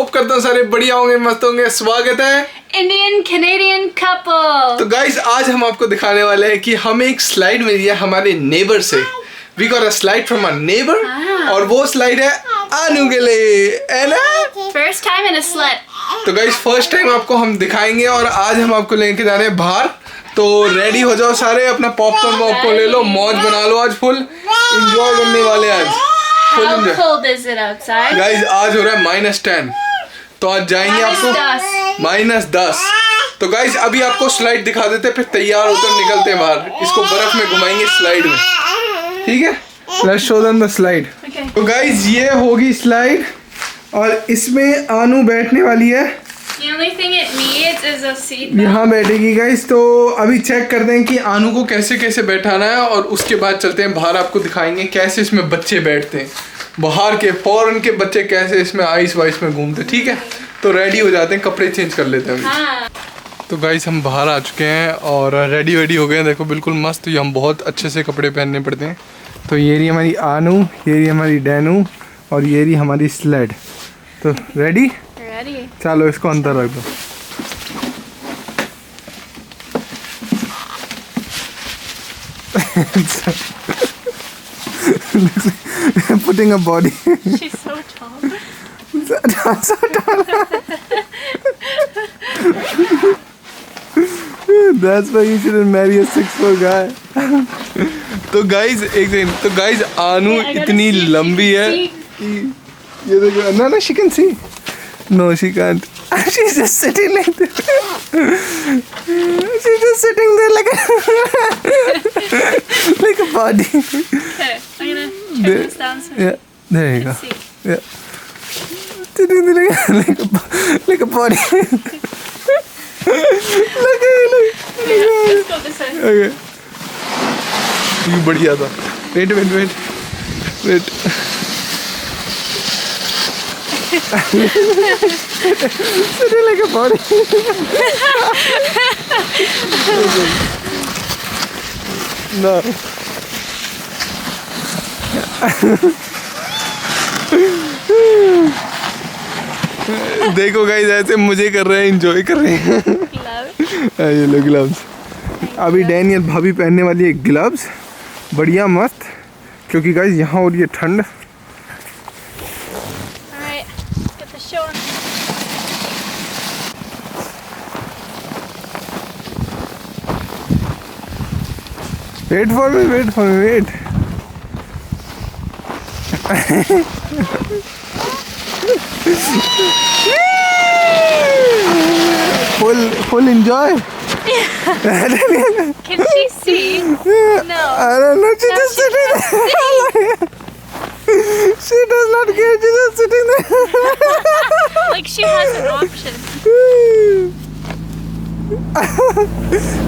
Hope करता हूँ सारे बढ़िया होंगे, मस्त होंगे। स्वागत है इंडियन कैनेडियन कपल। तो गाइस आज हम आपको दिखाने वाले हैं कि हमें एक स्लाइड मिली है हमारे नेबर से। We got a slide from a neighbour और वो स्लाइड है अनु के लिए, है ना? First time in a sled. तो गाइस फर्स्ट टाइम आपको हम दिखाएंगे और आज हम आपको लेके जा रहे हैं बाहर। तो रेडी हो जाओ सारे, अपना पॉपकॉर्न ले लो, मौज बना लो, आज फुल एंजॉय करने वाले आज। How cold is it outside? Guys आज हो रहा है -10, तो आज जाएंगे आपको -10। तो गाइस अभी आपको स्लाइड दिखा देते, फिर तैयार होकर निकलते हैं बाहर। इसको बर्फ में घुमाएंगे स्लाइड में, ठीक है? Let's show them the slide. तो गाइस ये होगी स्लाइड और इसमें अनु बैठने वाली है। The only thing it needs is a seat belt. यहाँ बैठेगी गाइस। तो अभी चेक करते हैं कि अनु को कैसे कैसे बैठाना है और उसके बाद चलते हैं बाहर, आपको दिखाएंगे कैसे इसमें बच्चे बैठते हैं। बाहर के फॉरेन के बच्चे कैसे इसमें आइस वाइस में घूमते, ठीक है? तो रेडी हो जाते हैं, कपड़े चेंज कर लेते हैं। हाँ। तो गाइस हम बाहर आ चुके हैं और रेडी हो गए हैं। देखो बिल्कुल मस्त, ये हम बहुत अच्छे से कपड़े पहनने पड़ते हैं। तो ये रही हमारी अनु, ये रही हमारी डैनू और ये रही हमारी स्लेड। तो रेडी? चलो इसको अंदर रख दो। Putting a body. She's so tall. so tall. That's why you shouldn't marry a 6'4" guy. तो गाइज एक दिन, तो गाइज अनु इतनी लंबी है कि ये देखो ना, she can see. No, she can't. She's just sitting like that. She's just sitting there like a body. Okay, I'm gonna turn this down so Yeah, there you go. see. Yeah. Sitting there like a body. Look. Yeah, let's go this way. Okay. ये बढ़िया था। Wait. Sitting like a body. No. देखो guys ऐसे मुझे कर रहे हैं, enjoy कर रहे हैं। ये लो ग्लव्स। अभी डैनियल भाभी पहनने वाली है ग्लव्स, बढ़िया मस्त, क्योंकि गाइस यहाँ हो रही है ठंड। Wait for me. Full enjoy. Can she see? No. I don't know. She's just sitting there. She does not care. She's just sitting there. Like she has an option.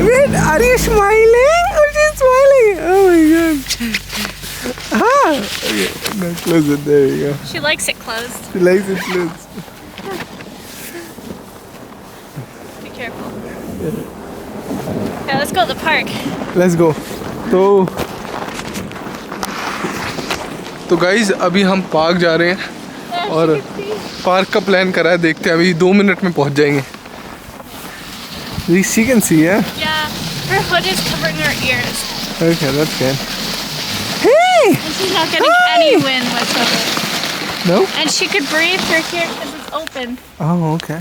Wait, are you smiling? Oh, she's smiling. Oh my god. Okay, now close it. There you go. She likes it closed. She likes it closed. Be careful. Yeah, let's go to the park. Let's go. तो guys अभी हम park जा रहे हैं और park का plan करा है, देखते हैं अभी 2 मिनट में पहुंच जाएंगे। She can see, yeah? Yeah, her hood is covering her ears. Okay, that's good. Hey! And she's not getting any wind whatsoever. No? And she could breathe through here because it's open. Oh, okay.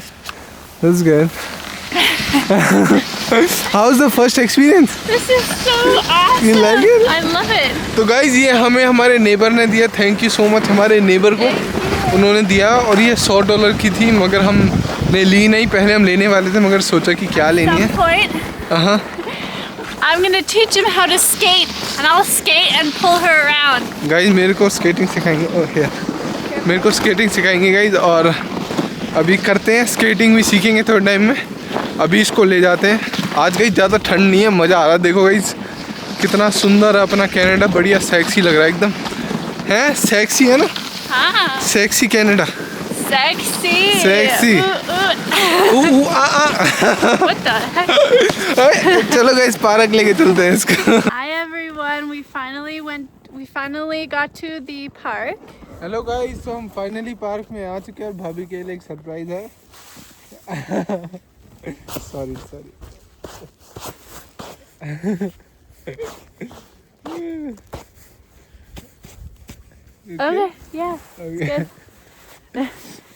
That's good. How's the first experience? This is so awesome. You like it? I love it. तो guys ये हमें हमारे neighbour ने दिया, thank you so much हमारे neighbour को, उन्होंने दिया। और ये $100 की थी, मगर हमने ली नहीं। पहले हम लेने वाले थे मगर सोचा कि क्या लेनी है। At some point, I'm gonna teach him how to skate, and I'll skate and pull her around. Guys मेरे को स्केटिंग सिखाएंगे। ओके, मेरे को स्केटिंग सिखाएंगे गाइज, और अभी करते हैं स्केटिंग भी सीखेंगे थोड़े टाइम में। अभी इसको ले जाते हैं। आज गाइज ज़्यादा ठंड नहीं है, मज़ा आ रहा है। देखो गाइज कितना सुंदर है अपना कनाडा, बढ़िया सेक्सी लग रहा है एकदम। है सेक्सी है ना? हाँ। Sexy Canada. Sexy. What the heck? चलो गाइस पार्क लेके चलते हैं इसको। Hi everyone, we finally got to the park. Hello guys, तो हम फाइनली पार्क में आ चुके हैं और भाभी के लिए एक सरप्राइज है। Sorry Okay, yeah. Okay. Good.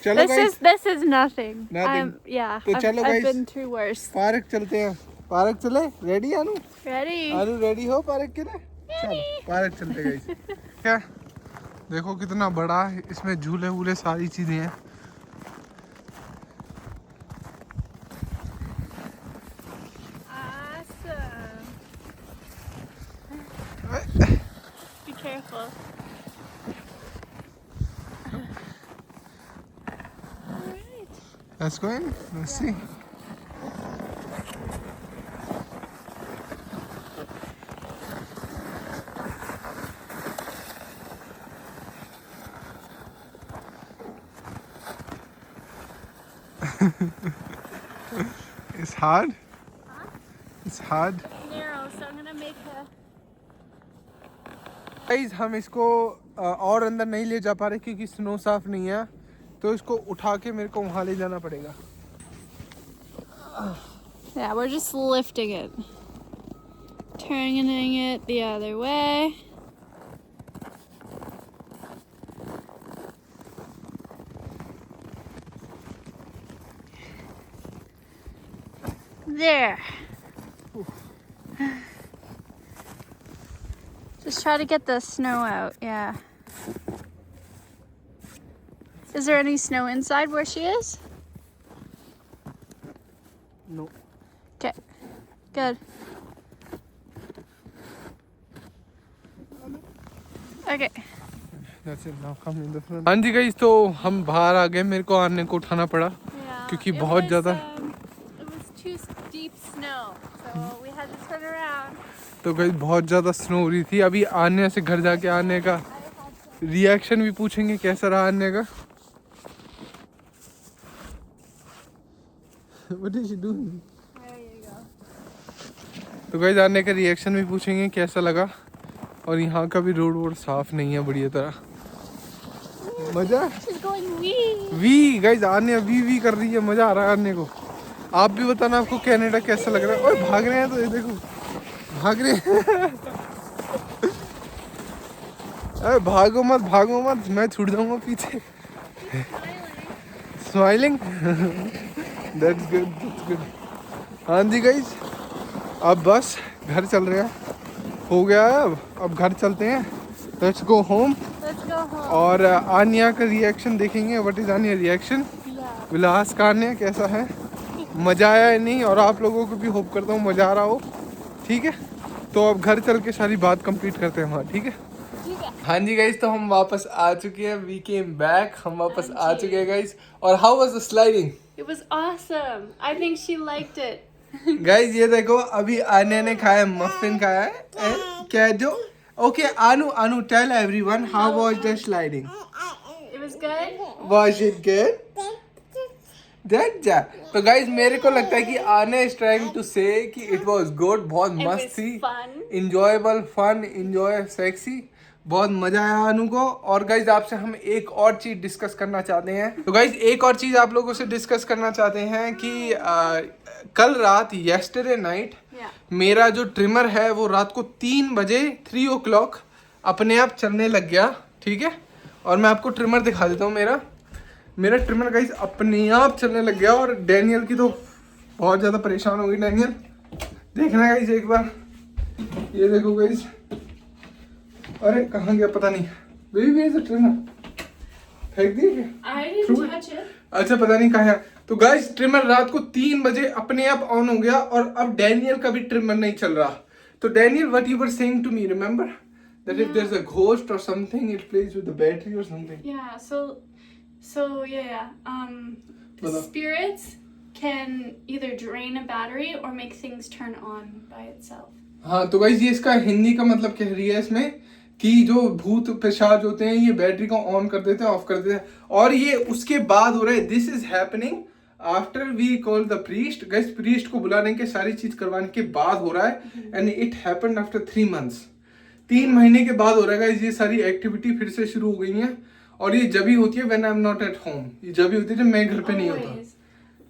चलो guys, This is nothing. Nothing. Yeah. तो चलो I've guys. been through worse. Park चलते हैं। पार्क चले? रेडी अनु? Ready? अनु रेडी हो पार्क के लिए? चलो पार्क चलते गाइस। क्या? देखो कितना बड़ा है, इसमें झूले वूले सारी चीजें हैं। Awesome. Be careful. Alright. Let's go in. Let's see. It's hard. Huh? It's hard. Narrow, so I'm gonna make a. Guys हम इसको और अंदर नहीं ले जा पा रहे क्योंकि स्नो साफ नहीं है, तो इसको उठा के मेरे को वहाँ ले जाना पड़ेगा। Yeah, we're just lifting it. Turning it the other way. There. Just try to get the snow out, yeah. Is there any snow inside where she is? No. Okay, good. Okay. That's it. Now come in the front. हाँ जी guys, तो हम बाहर आ गए, मेरे को आने को उठाना पड़ा Yeah, क्योंकि it बहुत was, ज़्यादा it was too deep snow, so we had to turn around. तो गाइस बहुत ज़्यादा स्नो हो रही थी। अभी आने से घर जाके आने का रिएक्शन भी पूछेंगे कैसा रहा आने का। What is she doing? There you go. तो गाइस आने का रिएक्शन भी पूछेंगे कैसा लगा, और यहाँ का भी रोड वोड साफ नहीं है बढ़िया तरह। मजा She's going wee. Wee guys आने वी कर रही है, मजा आ रहा है आने को। आप भी बताना आपको कनाडा कैसा लग रहा है। ओए भाग रहे हैं, तो ये देखो भाग रहे हैं। अरे भागो मत, मैं छूट जाऊंगा पीछे। स्माइलिंग। That's good. हाँ जी गाइस, अब बस घर चल रहे हैं, हो गया है अब घर चलते हैं। Let's go home. Let's go home. और आन्या का रिएक्शन देखेंगे। What is Anya reaction? Yeah. Vilas का आन्या कैसा है, मजा आया है नहीं, और आप लोगों को भी होप करता हूँ मजा आ रहा हो। ठीक है, तो अब घर चल के सारी बात कंप्लीट करते हैं वहाँ। ठीक है। हाँ जी गाइस, तो हम वापस आ चुके हैं। वी केम बैक, हम वापस आ चुके हैं गाइस। और how was the sliding? It was awesome. I think she liked it. Guys ये देखो, अभी आन्या ने खाया, मफिन खाया है। क्या जो okay Anu tell everyone how was the sliding? It was good. Was it good? तो गाइज मेरे को लगता है कि आने इज ट्राइंग टू से कि इट वाज गुड, बहुत It मस्त was थी, fun. Enjoyable, fun, enjoy, sexy, बहुत मजा आया अनु को। और गाइज आपसे हम एक और चीज डिस्कस करना चाहते हैं। तो गाइज एक और चीज आप लोगों से डिस्कस करना चाहते हैं कि कल रात येस्टरडे नाइट Yeah. मेरा जो ट्रिमर है वो रात को 3 बजे 3 o'clock अपने आप चलने लग गया। ठीक है, और मैं आपको ट्रिमर दिखा देता हूँ। मेरा ट्रिमर गाइस अपने आप चलने लग गया, और डैनियल की तो बहुत ज़्यादा परेशान हो गई। डैनियल देखना गाइस एक बार, ये देखो गाइस। अरे कहाँ गया पता नहीं। बेबी ऐसा ट्रिमर फेंक दिया क्या? I didn't touch it. अच्छा पता नहीं कहाँ है। तो गाइस ट्रिमर रात को 3 बजे अपने आप ऑन हो गया, और अब डैनियल का भी ट्रिमर नहीं चल रहा। तो Daniel what you were saying to me, remember that if there is a ghost or something it plays with the battery or something. Yeah. So yeah. The Hello. spirits can either drain a battery or make things turn on by itself. हाँ तो guys ये इसका हिंदी का मतलब कह रही है इसमें कि जो भूत पिशाच होते हैं ये बैटरी को ऑन कर देते हैं, ऑफ कर देते हैं, और ये उसके बाद हो रहा है। This is happening after we call the priest. Guys priest को बुलाने के सारी चीज करवाने के बाद हो रहा है, and it happened after 3 months। 3 महीने के बाद हो रहा है गाइस, ये सारी एक्टिविटी फिर से शुरू हो गई है। और ये जब ही होती है when I am not at home, ये जब ही होती है जब मैं घर पे नहीं होता। Always.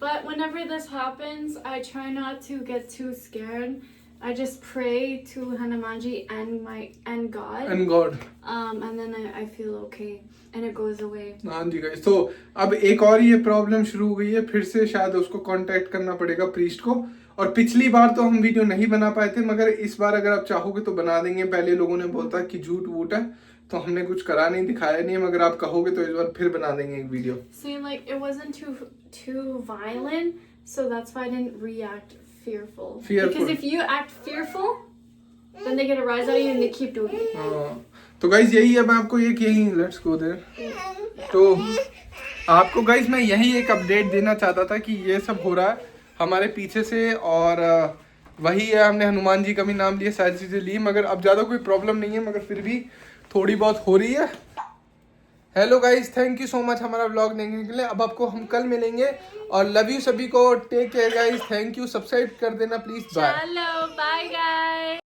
But whenever this happens, I try not to get too scared. I just pray to Hanumanji and God. And God. And then I feel okay and it goes away. हाँ जी गाइस, तो अब एक और ये problem शुरू हो गई है, फिर से शायद उसको कांटेक्ट करना पड़ेगा प्रीस्ट को। और पिछली बार तो हम वीडियो नहीं बना पाए थे, मगर इस बार अगर आप चाहोगे तो बना देंगे। पहले लोगों ने बोलता कि झूठ वूट है, तो हमने कुछ करा नहीं, दिखाया नहीं, मगर आप कहोगे तो इस बार फिर बना देंगे एक video. Seemed like it wasn't too violent, so that's why I didn't react fearful. Because if you act fearful, then they get a rise out of you and they keep doing it. हाँ, तो guys यही है, मैं आपको एक यही let's go there. तो आपको गाइज मैं यही एक अपडेट देना चाहता था कि ये सब हो रहा है हमारे पीछे से, और वही है, हमने हनुमान जी का भी नाम लिया, सारी चीज़ें ली, मगर अब ज़्यादा कोई प्रॉब्लम नहीं है, मगर फिर भी थोड़ी बहुत हो रही है। Hello guys, thank you so much हमारा व्लॉग देखने के लिए। अब आपको हम कल मिलेंगे, और लव यू सभी को, take care guys, thank you, subscribe कर देना please, bye. Hello, bye guys.